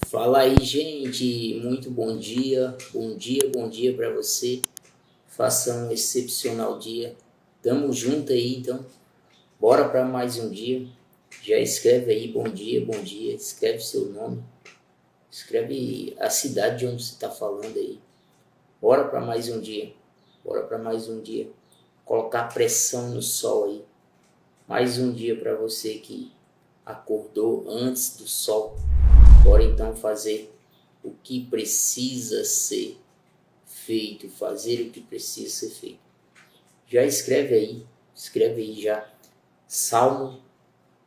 Fala aí, gente. Muito bom dia. Bom dia para você. Faça um excepcional dia. Tamo junto aí, então. Bora para mais um dia. Já escreve aí, bom dia, bom dia. Escreve seu nome. Escreve a cidade de onde você está falando aí. Bora para mais um dia. Bora para mais um dia. Colocar pressão no sol aí. Mais um dia para você que acordou antes do sol. Bora então fazer o que precisa ser feito, fazer o que precisa ser feito. Já escreve aí já, Salmo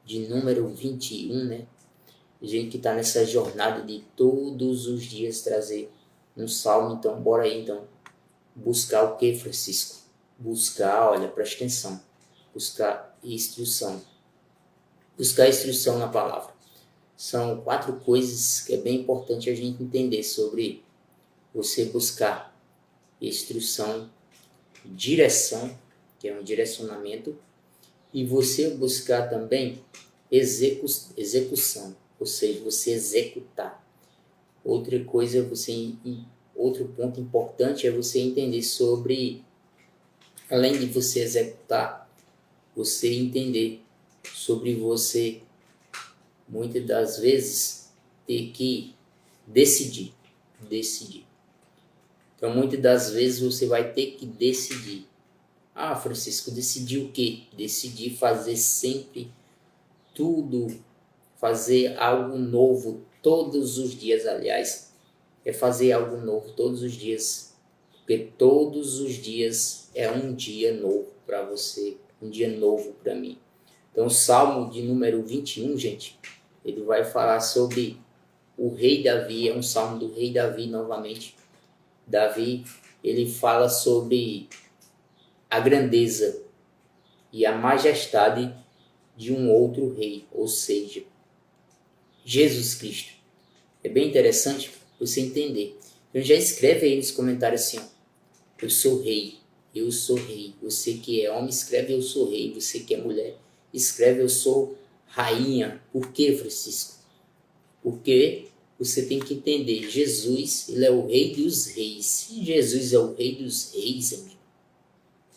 de número 21, né? A gente que está nessa jornada de todos os dias trazer um salmo, então bora aí então buscar o que, Francisco? Buscar, olha, presta atenção, buscar instrução na palavra. São 4 coisas que é bem importante a gente entender sobre você buscar instrução, direção, que é um direcionamento, e você buscar também execução, ou seja, você executar. Outro ponto importante é você entender sobre, além de você executar, você entender sobre você muitas das vezes ter que decidir. Então muitas das vezes você vai ter que decidir. Ah, Francisco, decidir o quê? Decidir fazer sempre tudo, fazer algo novo todos os dias, aliás, é fazer algo novo todos os dias, porque todos os dias é um dia novo para você, um dia novo para mim. Então o Salmo de número 21, gente, ele vai falar sobre o rei Davi, é um salmo do rei Davi novamente. Davi, ele fala sobre a grandeza e a majestade de um outro rei, ou seja, Jesus Cristo. É bem interessante você entender. Então já escreve aí nos comentários assim, ó, eu sou rei. Você que é homem, escreve eu sou rei. Você que é mulher, escreve eu sou rainha. Por quê, Francisco? Porque você tem que entender, Jesus, ele é o rei dos reis. Se Jesus é o rei dos reis, amigo,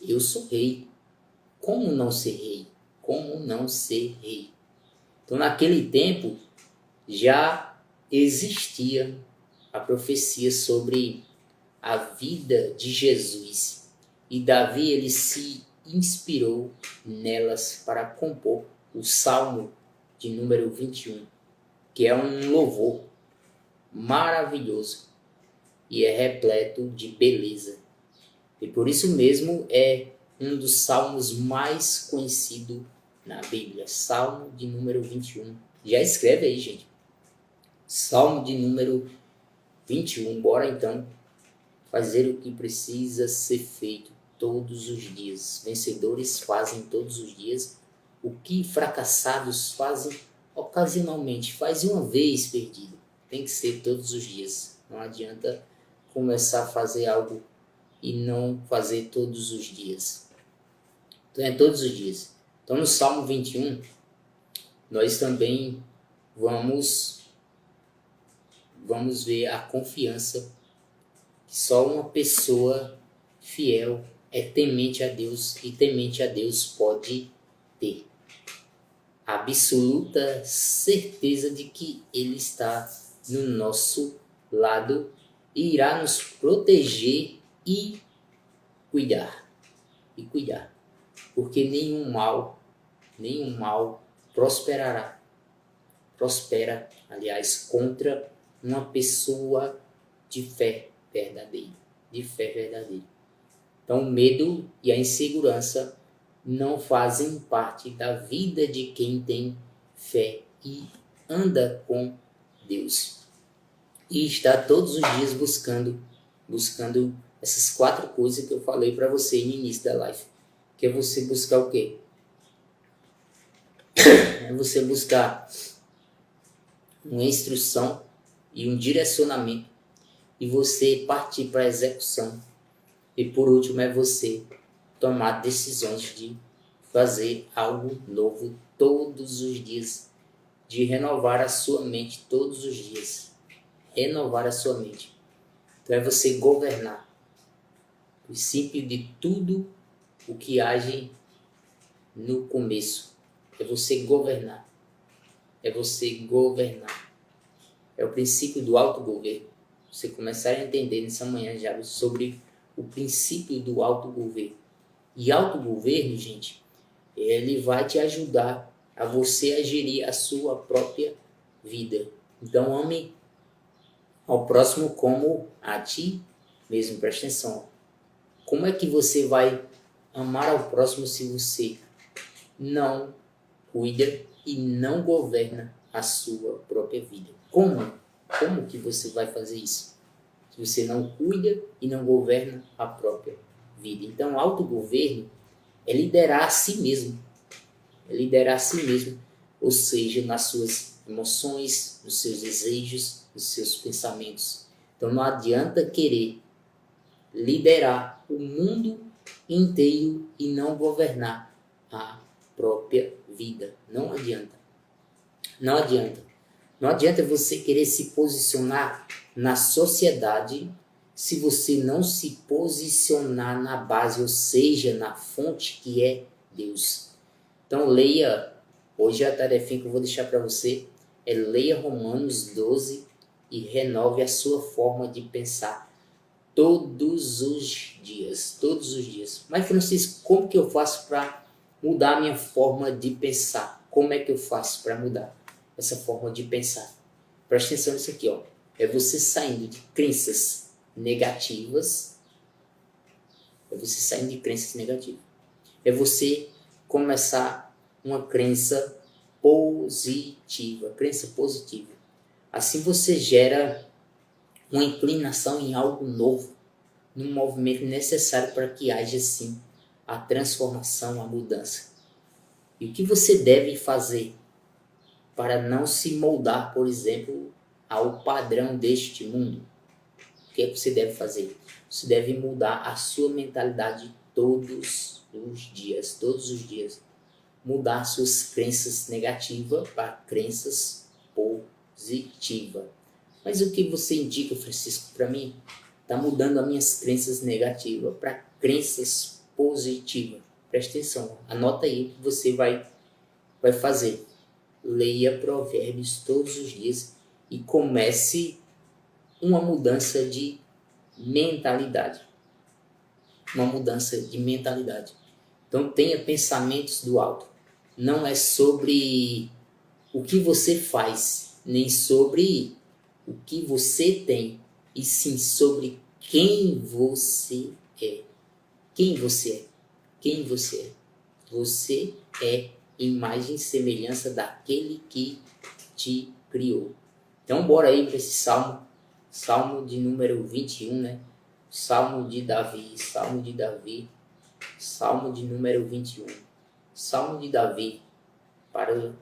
eu sou rei. Como não ser rei? Como não ser rei? Então, naquele tempo, já existia a profecia sobre a vida de Jesus. E Davi, ele se inspirou nelas para compor o Salmo de número 21, que é um louvor maravilhoso e é repleto de beleza. E por isso mesmo é um dos salmos mais conhecidos na Bíblia. Salmo de número 21. Já escreve aí, gente. Salmo de número 21. Bora então fazer o que precisa ser feito todos os dias. Vencedores fazem todos os dias o que fracassados fazem ocasionalmente. Faz uma vez perdido. Tem que ser todos os dias. Não adianta começar a fazer algo e não fazer todos os dias. Então é todos os dias. Então no Salmo 21, nós também vamos ver a confiança que só uma pessoa fiel é temente a Deus e temente a Deus pode ter. A absoluta certeza de que Ele está no nosso lado e irá nos proteger e cuidar. Porque nenhum mal prospera, aliás, contra uma pessoa de fé verdadeira. Então, o medo e a insegurança não fazem parte da vida de quem tem fé e anda com Deus. E está todos os dias buscando essas 4 coisas que eu falei para você no início da live. Que é você buscar o quê? É você buscar uma instrução e um direcionamento e você partir para a execução. E por último é você tomar decisões de fazer algo novo todos os dias, de renovar a sua mente todos os dias. renovar a sua mente. Então é você governar. O princípio de tudo o que age no começo é você governar. É você governar. É o princípio do autogoverno. Você começar a entender nessa manhã já sobre o princípio do autogoverno. E autogoverno, gente, ele vai te ajudar a você a gerir a sua própria vida. Então ame ao próximo como a ti mesmo. Presta atenção. Como é que você vai amar ao próximo se você não cuida e não governa a sua própria vida? Como? Como que você vai fazer isso? Se você não cuida e não governa a própria vida. Então, autogoverno é liderar a si mesmo. É liderar a si mesmo. Ou seja, nas suas emoções, nos seus desejos, nos seus pensamentos. Então, não adianta querer liderar o mundo inteiro e não governar a própria vida. Não adianta. Não adianta. Não adianta você querer se posicionar na sociedade se você não se posicionar na base, ou seja, na fonte que é Deus. Então leia, hoje a tarefinha que eu vou deixar para você é leia Romanos 12 e renove a sua forma de pensar todos os dias, todos os dias. Mas Francisco, como que eu faço para mudar a minha forma de pensar? Como é que eu faço para mudar essa forma de pensar? Presta atenção nisso aqui, ó. É você saindo de crenças negativas. É você saindo de crenças negativas. É você começar uma crença positiva. Crença positiva. Assim você gera uma inclinação em algo novo, num movimento necessário para que haja, sim, a transformação, a mudança. E o que você deve fazer para não se moldar, por exemplo, ao padrão deste mundo? O que é que você deve fazer? Você deve mudar a sua mentalidade todos os dias, todos os dias. Mudar suas crenças negativas para crenças positivas. Mas o que você indica, Francisco, para mim? Está mudando as minhas crenças negativas para crenças positivas. Presta atenção, anota aí o que você vai fazer. Leia Provérbios todos os dias e comece uma mudança de mentalidade. Uma mudança de mentalidade. Então tenha pensamentos do alto. Não é sobre o que você faz, nem sobre o que você tem, e sim sobre quem você é. Quem você é? Quem você é? Você é imagem e semelhança daquele que te criou. Então bora aí para esse salmo. Salmo de número 21, né? Salmo de Davi, Salmo de Davi, Salmo de número 21. Salmo de Davi para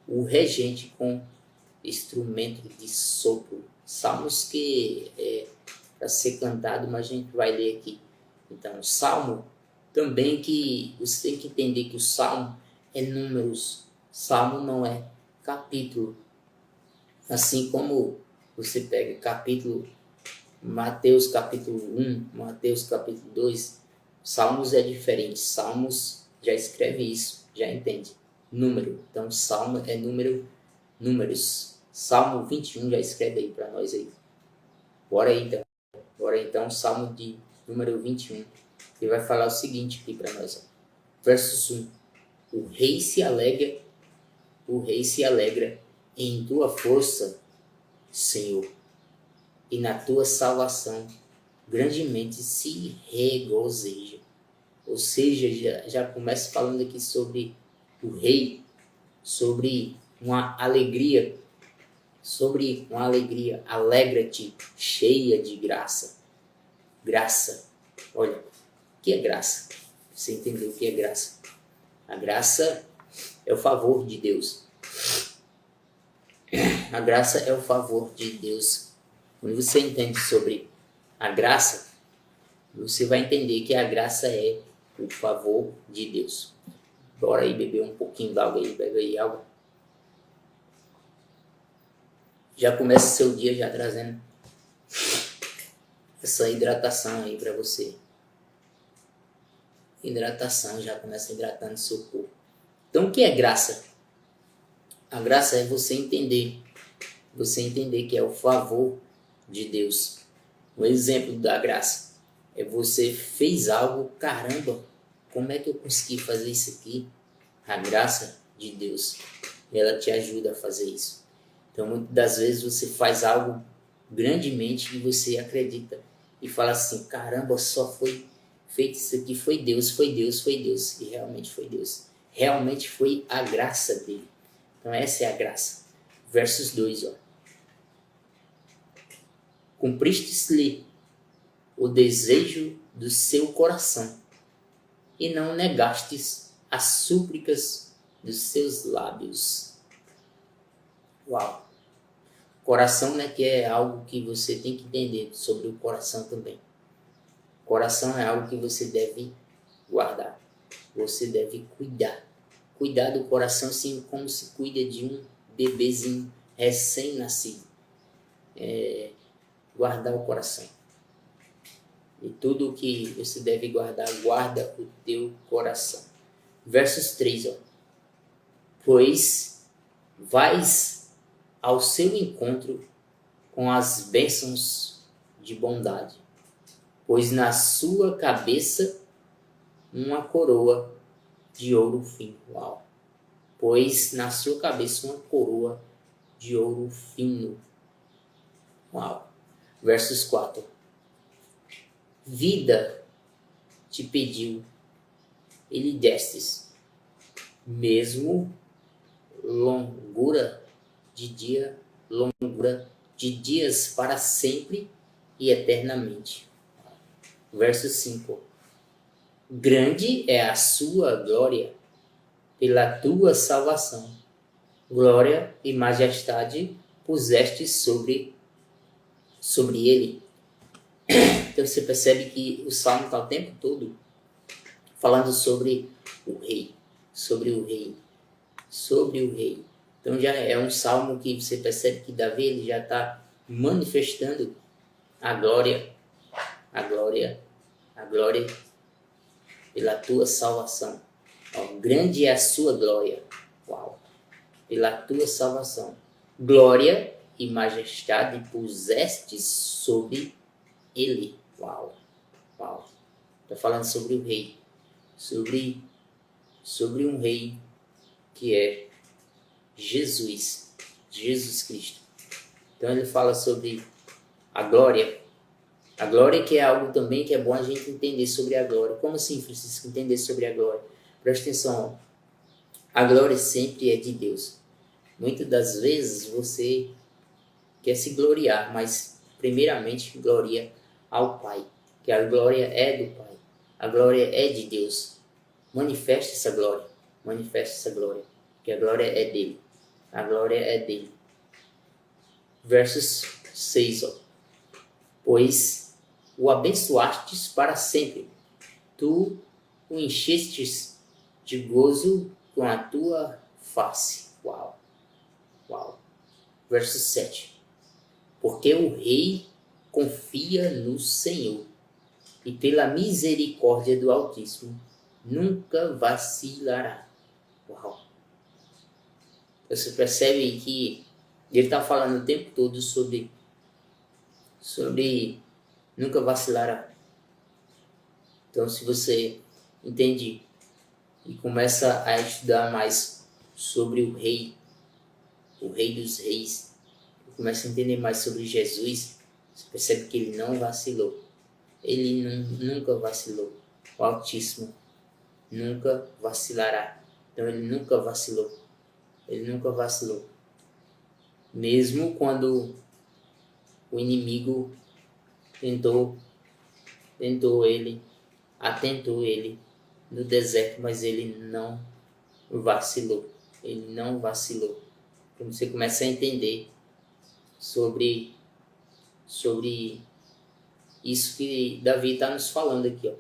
o regente com instrumento de sopro. Salmos que é para ser cantado, mas a gente vai ler aqui. Então, salmo também, que você tem que entender que o salmo é números. Salmo não é capítulo. Assim como você pega capítulo Mateus capítulo 1, Mateus capítulo 2, Salmos é diferente. Salmos já escreve isso, já entende. Número. Então, salmo é números. Salmo 21 já escreve aí para nós aí. Bora aí então. Bora então, Salmo de número 21. Ele vai falar o seguinte aqui para nós. Ó. Versos 1. O rei se alegra em tua força, Senhor, e na tua salvação grandemente se regozija. Ou seja, já começa falando aqui sobre o rei, sobre uma alegria, alegra-te, cheia de graça. Graça, olha, o que é graça? Você entendeu o que é graça? A graça é o favor de Deus. A graça é o favor de Deus. Quando você entende sobre a graça, você vai entender que a graça é o favor de Deus. Bora aí beber um pouquinho d'água aí, bebe aí água. Já começa o seu dia já trazendo essa hidratação aí para você. Hidratação, já começa hidratando seu corpo. Então, o que é graça? A graça é você entender que é o favor de Deus. Um exemplo da graça é você fez algo, caramba, como é que eu consegui fazer isso aqui? A graça de Deus, ela te ajuda a fazer isso. Então, muitas das vezes você faz algo grandemente e você acredita e fala assim, caramba, só foi feito isso aqui, foi Deus, foi Deus, foi Deus. E realmente foi Deus. Realmente foi a graça dele. Então essa é a graça. Versos 2, ó. Cumpristes-lhe o desejo do seu coração e não negastes as súplicas dos seus lábios. Uau! Coração, né, que é algo que você tem que entender sobre o coração também. Coração é algo que você deve guardar. Você deve cuidar. Cuidar do coração assim como se cuida de um bebezinho recém-nascido. Guardar o coração. E tudo o que você deve guardar, guarda o teu coração. Versos 3, ó. Pois vais ao seu encontro com as bênçãos de bondade, pois na sua cabeça uma coroa de ouro fino. Uau. Pois na sua cabeça uma coroa de ouro fino. Uau. Versos 4. Vida te pediu e lhe destes, mesmo longura de dias para sempre e eternamente. Verso 5. Grande é a sua glória pela tua salvação. Glória e majestade puseste sobre ele. Então você percebe que o Salmo está o tempo todo falando sobre o rei, sobre o rei, sobre o rei. Então já é um salmo que você percebe que Davi ele já está manifestando a glória, a glória, a glória pela tua salvação. Ó, grande é a sua glória. Uau! Pela tua salvação. Glória e majestade puseste sobre ele. Uau! Uau! Está falando sobre o rei. Sobre um rei que é Jesus Cristo. Então ele fala sobre a glória que é algo também que é bom a gente entender sobre a glória. Como assim, Francisco, entender sobre a glória? Presta atenção, a glória sempre é de Deus. Muitas das vezes você quer se gloriar, mas primeiramente gloria ao Pai, que a glória é do Pai, a glória é de Deus. Manifeste essa glória, que a glória é dele, a glória é dele. Versos 6, ó. Pois o abençoastes para sempre, tu o enchestes de gozo com a tua face. Uau, uau. Verso 7. Porque o rei confia no Senhor e pela misericórdia do Altíssimo nunca vacilará. Uau. Você percebe que ele está falando o tempo todo sobre nunca vacilará. Então, se você entende e começa a estudar mais sobre o rei dos reis, começa a entender mais sobre Jesus, você percebe que ele não vacilou. Ele nunca vacilou. O Altíssimo nunca vacilará. Então, ele nunca vacilou. Ele nunca vacilou. Mesmo quando o inimigo atentou ele no deserto, mas ele não vacilou. Ele não vacilou. Quando você começa a entender sobre isso que Davi está nos falando aqui, ó.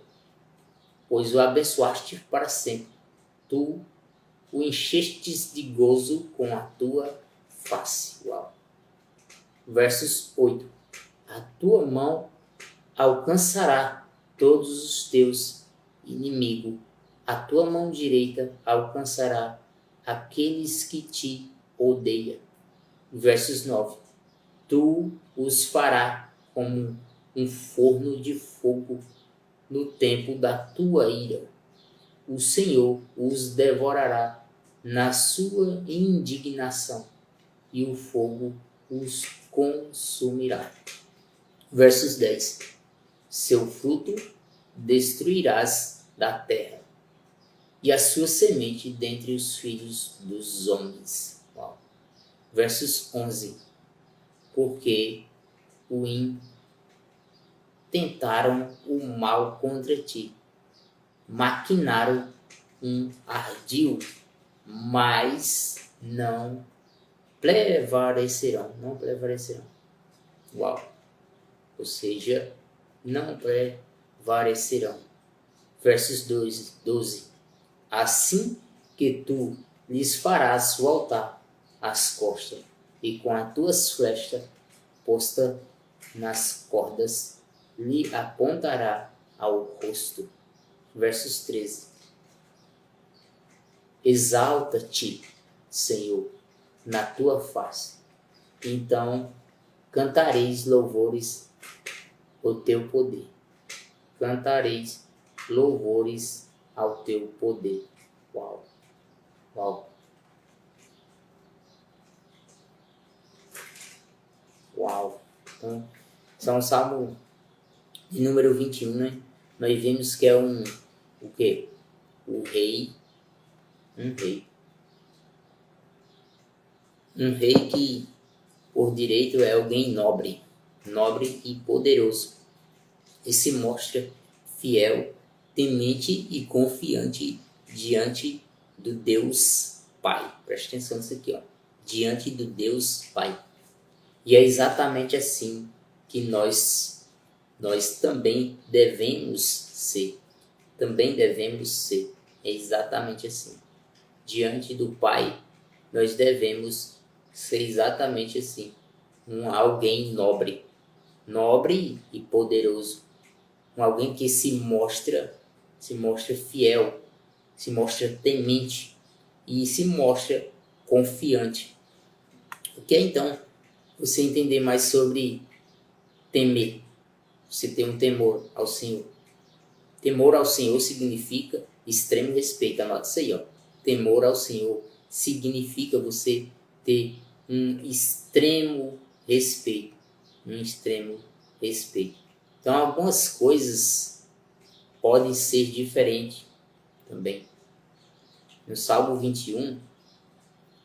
Pois o abençoaste para sempre. Tu o enchestes de gozo com a tua face. Uau. Versos 8. A tua mão alcançará todos os teus inimigos. A tua mão direita alcançará aqueles que te odeiam. Versos 9. Tu os farás como um forno de fogo no tempo da tua ira. O Senhor os devorará na sua indignação, e o fogo os consumirá. Versos 10. Seu fruto destruirás da terra, e a sua semente dentre os filhos dos homens. Uau. Versos 11. Porque tentaram o mal contra ti, maquinaram um ardil, mas não prevalecerão. Não prevalecerão. Uau! Ou seja, não prevalecerão. Versos 12. Assim que tu lhes farás voltar as costas, e com as tuas flechas postas nas cordas, lhe apontará ao rosto. Versos 13. Exalta-te, Senhor, na tua face. Então cantareis louvores ao teu poder. Cantareis louvores ao teu poder. Uau! Uau! Uau! Então, são o Salmo de número 21, né? Nós vemos que é o quê? Um rei que por direito é alguém nobre e poderoso, e se mostra fiel, temente e confiante diante do Deus Pai. Presta atenção nisso aqui, ó. Diante do Deus Pai. E é exatamente assim que nós também devemos ser. Também devemos ser. É exatamente assim. Diante do Pai, nós devemos ser exatamente assim. Alguém nobre e poderoso. Alguém que se mostra fiel, se mostra temente e se mostra confiante. O que é então você entender mais sobre temer? Você tem um temor ao Senhor. Temor ao Senhor significa extremo respeito. Anota isso aí, ó. Temor ao Senhor significa você ter um extremo respeito. Um extremo respeito. Então, algumas coisas podem ser diferentes também. No Salmo 21,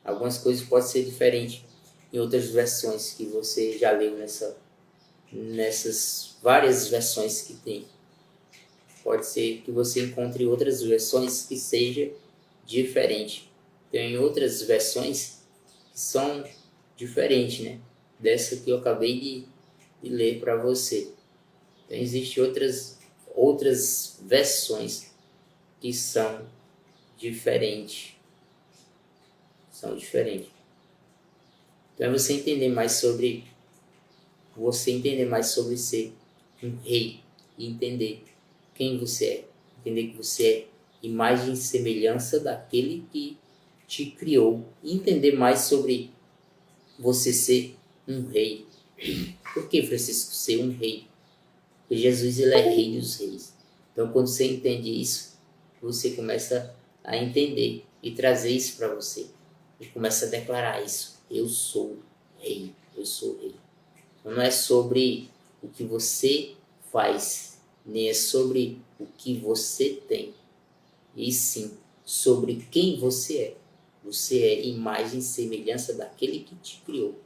algumas coisas podem ser diferentes em outras versões que você já leu nessas várias versões que tem. Pode ser que você encontre outras versões que seja diferente. Tem outras versões que são diferentes, né? Dessa que eu acabei de ler para você. Então, existem outras versões que são diferentes. Então, é você entender mais sobre ser um rei e entender quem você é. Entender que você é imagem e semelhança daquele que te criou. E entender mais sobre você ser um rei. Por que, Francisco, ser um rei? Porque Jesus, ele é rei dos reis. Então, quando você entende isso, você começa a entender e trazer isso para você. E começa a declarar isso. Eu sou rei. Eu sou rei. Então, não é sobre o que você faz, nem é sobre o que você tem. E sim, sobre quem você é. Você é imagem e semelhança daquele que te criou.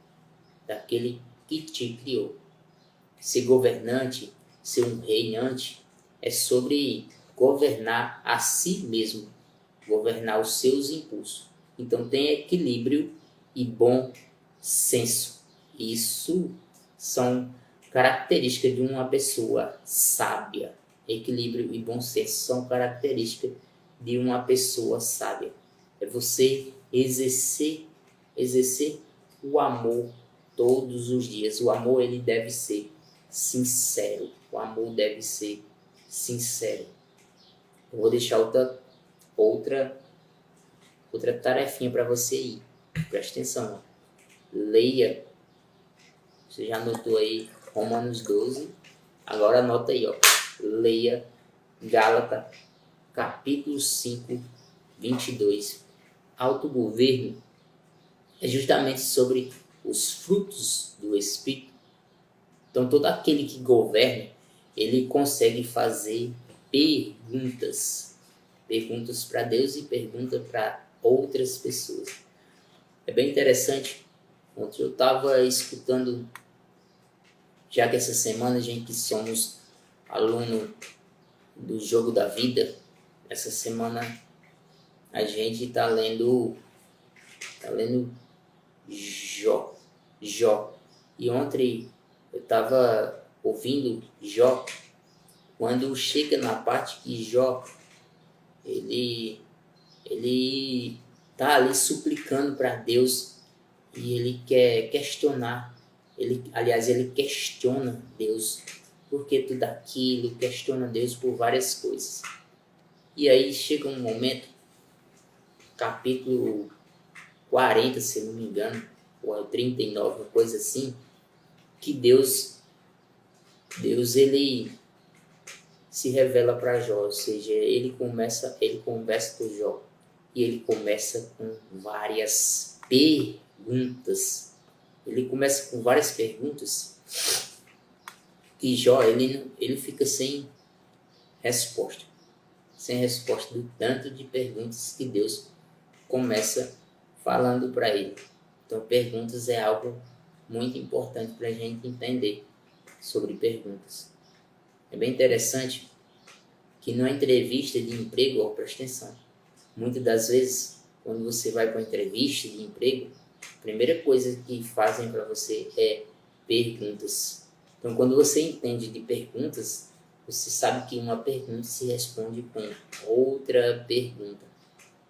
Ser governante, ser um reinante, é sobre governar a si mesmo, governar os seus impulsos. Então tem equilíbrio e bom senso. Isso são características de uma pessoa sábia. Equilíbrio e bom senso são características de uma pessoa sábia. É você exercer o amor todos os dias. O amor, ele deve ser sincero. O amor deve ser sincero. Eu vou deixar outra tarefinha para você ir. Presta atenção. Ó. Leia. Você já anotou aí Romanos 12. Agora anota aí. Ó. Leia Gálatas, capítulo 5, 22. Autogoverno é justamente sobre os frutos do Espírito. Então, todo aquele que governa, ele consegue fazer perguntas para Deus e perguntas para outras pessoas. É bem interessante. Ontem eu estava escutando, já que essa semana a gente somos aluno do Jogo da Vida, essa semana a gente está lendo Jó. E ontem eu estava ouvindo Jó, quando chega na parte que Jó, ele tá ali suplicando para Deus e ele quer questionar, ele questiona Deus por que tudo aquilo, questiona Deus por várias coisas. E aí chega um momento, capítulo 40, se não me engano, ou 39, uma coisa assim, que Deus ele se revela para Jó, ou seja, ele conversa com Jó e ele começa com várias perguntas. Ele começa com várias perguntas e Jó ele fica sem resposta do tanto de perguntas que Deus começa falando para ele. Então, perguntas é algo muito importante para a gente entender sobre perguntas. É bem interessante que numa entrevista de emprego, presta atenção, muitas das vezes, quando você vai para uma entrevista de emprego, a primeira coisa que fazem para você é perguntas. Então, quando você entende de perguntas, você sabe que uma pergunta se responde com outra pergunta.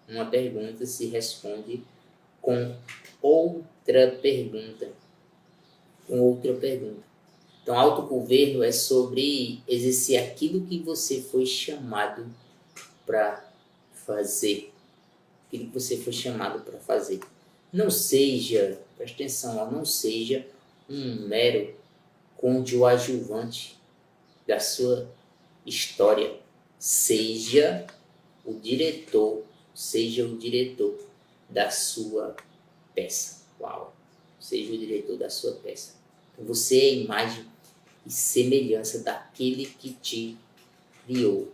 Uma pergunta se responde com outra pergunta. Então, autogoverno é sobre exercer aquilo que você foi chamado para fazer. Não seja, presta atenção, não seja um mero coadjuvante da sua história. Seja o diretor da sua peça. Uau! Seja o diretor da sua peça. Então, você é a imagem e semelhança daquele que te criou.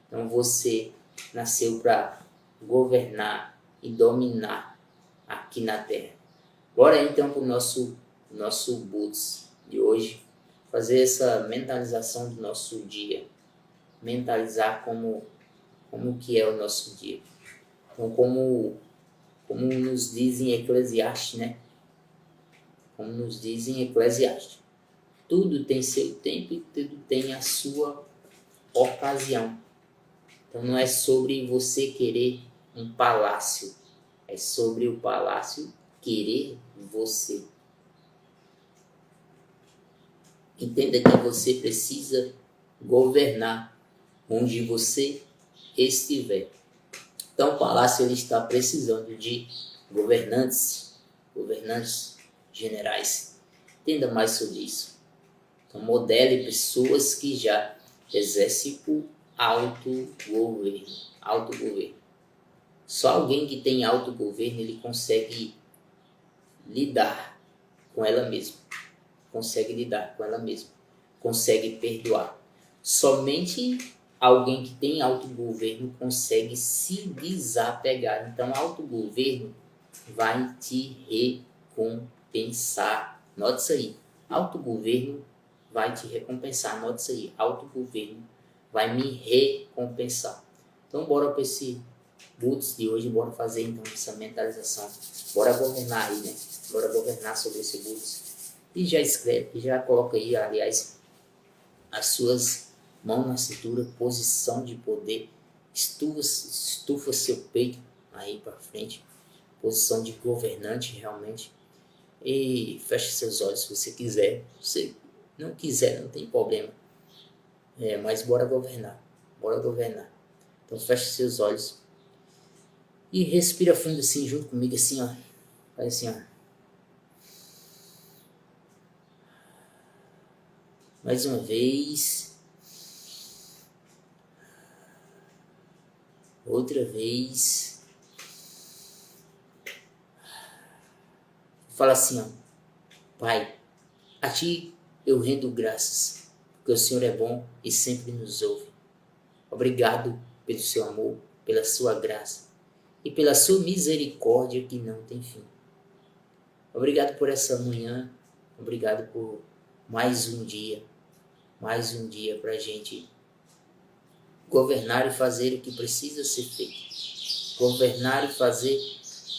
Então, você nasceu para governar e dominar aqui na Terra. Bora então para o nosso Boots de hoje, fazer essa mentalização do nosso dia. Mentalizar como que é o nosso dia. Então, como nos dizem em Eclesiastes, né? Tudo tem seu tempo e tudo tem a sua ocasião. Então, não é sobre você querer um palácio, é sobre o palácio querer você. Entenda que você precisa governar onde você estiver. Então, o palácio ele está precisando de governantes generais. Entenda mais sobre isso. Então, modele pessoas que já exercem o autogoverno. Só alguém que tem autogoverno, ele consegue lidar com ela mesma. Consegue perdoar. Somente alguém que tem autogoverno consegue se desapegar. Então, autogoverno vai te recompensar. Note isso aí. Autogoverno vai te recompensar. Note isso aí. Autogoverno vai me recompensar. Então, bora para esse Boots de hoje. Bora fazer, então, essa mentalização. Bora governar aí, né? Bora governar sobre esse Boots. E já escreve, já coloca aí, aliás, as suas mãos na cintura, posição de poder. Estufa seu peito aí para frente. Posição de governante, realmente. E feche seus olhos se você quiser. Se não quiser, não tem problema. Mas bora governar. Bora governar. Então feche seus olhos. E respira fundo assim, junto comigo, assim, ó. Faz assim, ó. Mais uma vez. Outra vez. Fala assim, ó. Pai, a Ti eu rendo graças, porque o Senhor é bom e sempre nos ouve. Obrigado pelo Seu amor, pela Sua graça e pela Sua misericórdia que não tem fim. Obrigado por essa manhã, obrigado por mais um dia para a gente governar e fazer o que precisa ser feito. Governar e fazer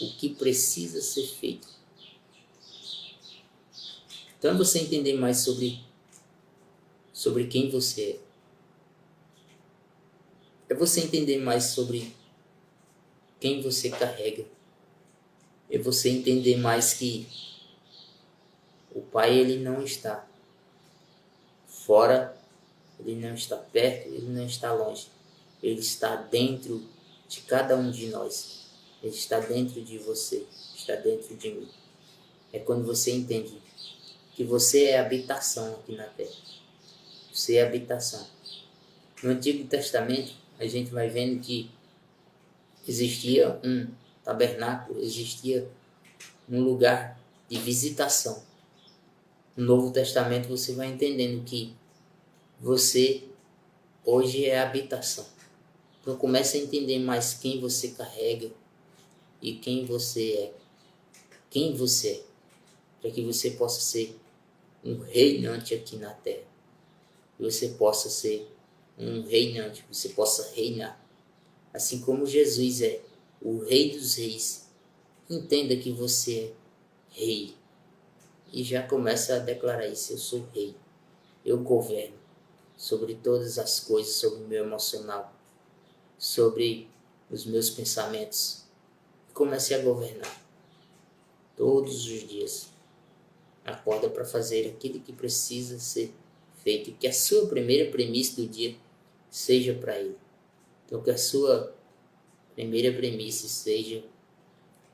o que precisa ser feito. Então você entender mais sobre quem você é. É você entender mais sobre quem você carrega. É você entender mais que o Pai, ele não está fora, ele não está perto, ele não está longe. Ele está dentro de cada um de nós. Ele está dentro de você, está dentro de mim. É quando você entende que você é habitação aqui na terra. Você é habitação. No Antigo Testamento, a gente vai vendo que existia um tabernáculo, existia um lugar de visitação. No Novo Testamento você vai entendendo que você hoje é habitação. Então comece a entender mais quem você carrega e quem você é. Quem você é. Para que você possa ser um reinante aqui na terra. Que você possa ser um reinante, que você possa reinar. Assim como Jesus é o Rei dos Reis. Entenda que você é rei. E já começa a declarar isso. Eu sou rei. Eu governo sobre todas as coisas, sobre o meu emocional, sobre os meus pensamentos. Comece a governar todos os dias. Acorda para fazer aquilo que precisa ser feito. Que a sua primeira premissa do dia seja para Ele. Então que a sua primeira premissa seja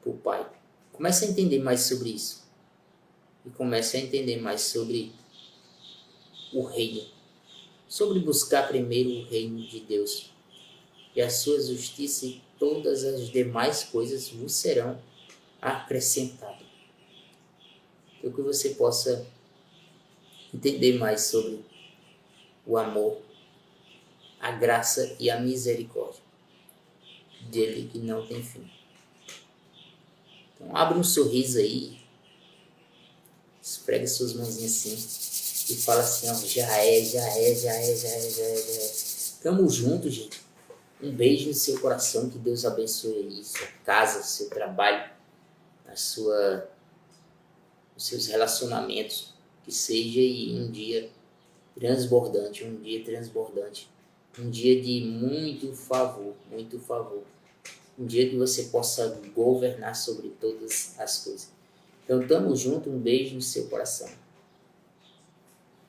para o Pai. Comece a entender mais sobre isso. E comece a entender mais sobre o reino. Sobre buscar primeiro o reino de Deus. E a sua justiça e todas as demais coisas vos serão acrescentadas. Então que você possa entender mais sobre o amor, a graça e a misericórdia dele que não tem fim. Então abre um sorriso aí, esfrega suas mãozinhas assim e fala assim, ó, já é. Tamo junto, gente. Um beijo no seu coração, que Deus abençoe aí sua casa, seu trabalho, os seus relacionamentos. Que seja aí um dia transbordante, um dia de muito favor. Um dia que você possa governar sobre todas as coisas. Então, tamo junto, um beijo no seu coração.